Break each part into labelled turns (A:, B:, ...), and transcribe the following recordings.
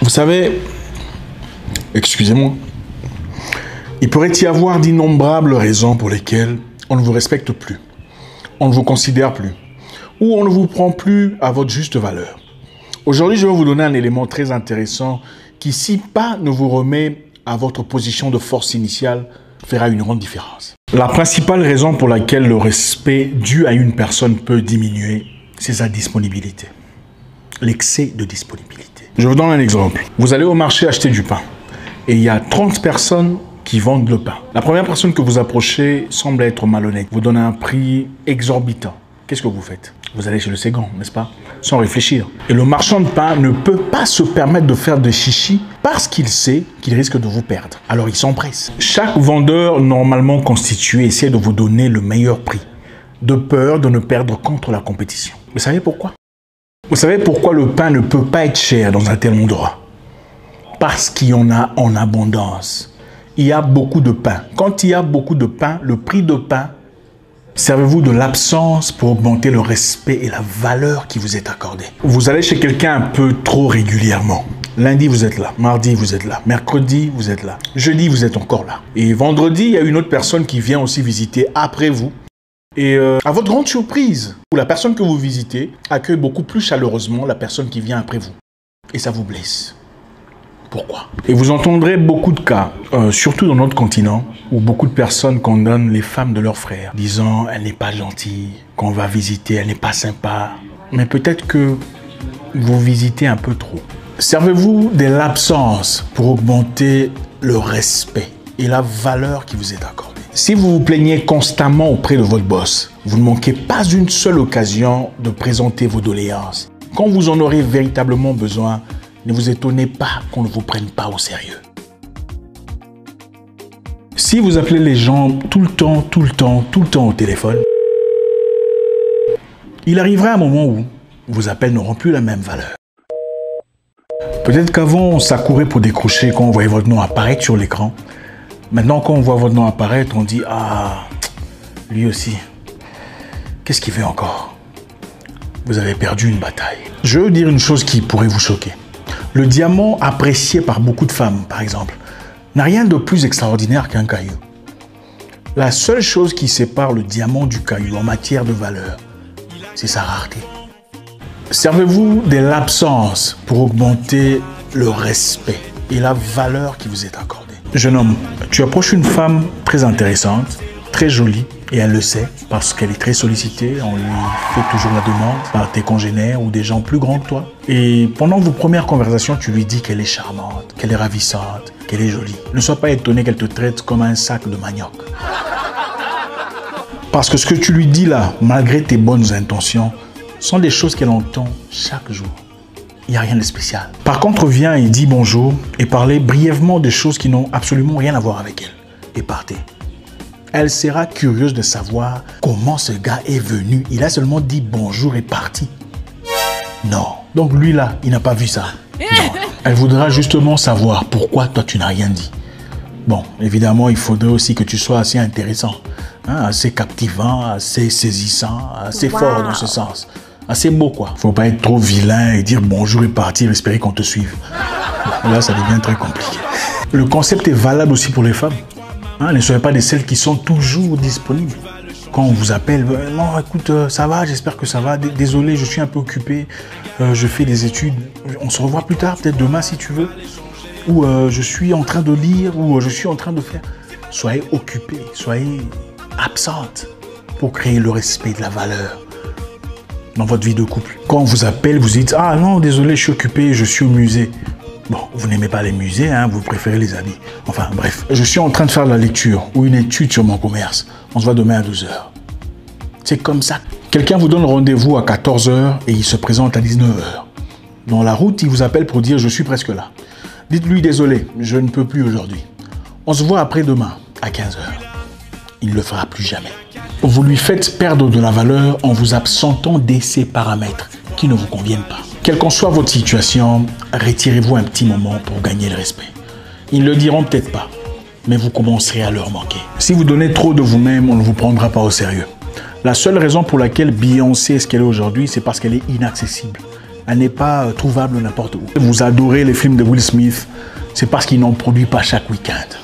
A: Vous savez, excusez-moi, il pourrait y avoir d'innombrables raisons pour lesquelles on ne vous respecte plus, on ne vous considère plus, ou on ne vous prend plus à votre juste valeur. Aujourd'hui, je vais vous donner un élément très intéressant qui, si pas ne vous remet à votre position de force initiale, fera une grande différence. La principale raison pour laquelle le respect dû à une personne peut diminuer, c'est sa disponibilité. L'excès de disponibilité. Je vous donne un exemple. Vous allez au marché acheter du pain et il y a 30 personnes qui vendent le pain. La première personne que vous approchez semble être malhonnête. Vous donne un prix exorbitant. Qu'est-ce que vous faites? Vous allez chez le second, n'est-ce pas? Sans réfléchir. Et le marchand de pain ne peut pas se permettre de faire de chichi parce qu'il sait qu'il risque de vous perdre. Alors il s'empresse. Chaque vendeur normalement constitué essaie de vous donner le meilleur prix, de peur de ne perdre contre la compétition. Vous savez pourquoi? Vous savez pourquoi le pain ne peut pas être cher dans un tel endroit? Parce qu'il y en a en abondance. Il y a beaucoup de pain. Quand il y a beaucoup de pain, le prix de pain, servez-vous de l'absence pour augmenter le respect et la valeur qui vous est accordée. Vous allez chez quelqu'un un peu trop régulièrement. Lundi, vous êtes là. Mardi, vous êtes là. Mercredi, vous êtes là. Jeudi, vous êtes encore là. Et vendredi, il y a une autre personne qui vient aussi visiter après vous. Et à votre grande surprise, la personne que vous visitez accueille beaucoup plus chaleureusement la personne qui vient après vous. Et ça vous blesse. Pourquoi? Et vous entendrez beaucoup de cas, surtout dans notre continent, où beaucoup de personnes condamnent les femmes de leurs frères, disant « elle n'est pas gentille, qu'on va visiter, elle n'est pas sympa ». Mais peut-être que vous visitez un peu trop. Servez-vous de l'absence pour augmenter le respect et la valeur qui vous est accordée. Si vous vous plaignez constamment auprès de votre boss, vous ne manquez pas une seule occasion de présenter vos doléances. Quand vous en aurez véritablement besoin, ne vous étonnez pas qu'on ne vous prenne pas au sérieux. Si vous appelez les gens tout le temps au téléphone, il arrivera un moment où vos appels n'auront plus la même valeur. Peut-être qu'avant, on s'accourait pour décrocher quand on voyait votre nom apparaître sur l'écran. Maintenant, quand on voit votre nom apparaître, on dit « Ah, lui aussi, qu'est-ce qu'il fait encore ?» Vous avez perdu une bataille. Je veux dire une chose qui pourrait vous choquer. Le diamant apprécié par beaucoup de femmes, par exemple, n'a rien de plus extraordinaire qu'un caillou. La seule chose qui sépare le diamant du caillou en matière de valeur, c'est sa rareté. Servez-vous de l'absence pour augmenter le respect et la valeur qui vous est accordée. Jeune homme, tu approches une femme très intéressante, très jolie, et elle le sait parce qu'elle est très sollicitée. On lui fait toujours la demande par tes congénères ou des gens plus grands que toi. Et pendant vos premières conversations, tu lui dis qu'elle est charmante, qu'elle est ravissante, qu'elle est jolie. Ne sois pas étonné qu'elle te traite comme un sac de manioc. Parce que ce que tu lui dis là, malgré tes bonnes intentions, sont des choses qu'elle entend chaque jour. Il n'y a rien de spécial. Par contre, viens et dis bonjour et parlez brièvement des choses qui n'ont absolument rien à voir avec elle. Et partez. Elle sera curieuse de savoir comment ce gars est venu. Il a seulement dit bonjour et parti. Non. Donc lui là, il n'a pas vu ça. Non. Elle voudra justement savoir pourquoi toi tu n'as rien dit. Bon, évidemment, il faudrait aussi que tu sois assez intéressant, hein, assez captivant, assez saisissant, assez fort dans ce sens. Assez beau quoi. Faut pas être trop vilain et dire bonjour et partir, espérer qu'on te suive. Bon, là, ça devient très compliqué. Le concept est valable aussi pour les femmes. Hein, ne soyez pas de celles qui sont toujours disponibles. Quand on vous appelle, non, écoute, ça va, j'espère que ça va. Désolé, je suis un peu occupé. Je fais des études. On se revoit plus tard, peut-être demain si tu veux. Ou je suis en train de lire, ou je suis en train de faire. Soyez occupés, soyez absentes pour créer le respect de la valeur dans votre vie de couple. Quand on vous appelle, vous dites « Ah non, désolé, je suis occupé, je suis au musée. » Bon, vous n'aimez pas les musées, hein, vous préférez les habits. Enfin, bref. Je suis en train de faire de la lecture ou une étude sur mon commerce. On se voit demain à 12h. C'est comme ça. Quelqu'un vous donne rendez-vous à 14h et il se présente à 19h. Dans la route, il vous appelle pour dire « Je suis presque là. » Dites-lui « Désolé, je ne peux plus aujourd'hui. On se voit après-demain à 15h. » Il ne le fera plus jamais. Vous lui faites perdre de la valeur en vous absentant de ces paramètres qui ne vous conviennent pas. Quelle qu'en soit votre situation, retirez-vous un petit moment pour gagner le respect. Ils ne le diront peut-être pas, mais vous commencerez à leur manquer. Si vous donnez trop de vous-même, on ne vous prendra pas au sérieux. La seule raison pour laquelle Beyoncé est ce qu'elle est aujourd'hui, c'est parce qu'elle est inaccessible. Elle n'est pas trouvable n'importe où. Vous adorez les films de Will Smith, c'est parce qu'il n'en produit pas chaque week-end.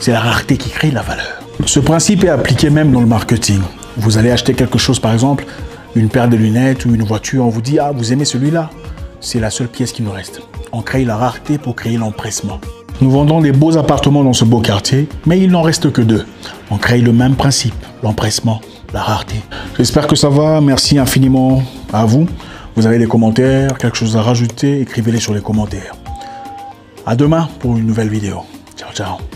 A: C'est la rareté qui crée la valeur. Ce principe est appliqué même dans le marketing. Vous allez acheter quelque chose, par exemple, une paire de lunettes ou une voiture, on vous dit « Ah, vous aimez celui-là ?» C'est la seule pièce qui nous reste. On crée la rareté pour créer l'empressement. Nous vendons des beaux appartements dans ce beau quartier, mais il n'en reste que 2. On crée le même principe, l'empressement, la rareté. J'espère que ça va. Merci infiniment à vous. Vous avez des commentaires, quelque chose à rajouter, écrivez-les sur les commentaires. À demain pour une nouvelle vidéo. Ciao, ciao.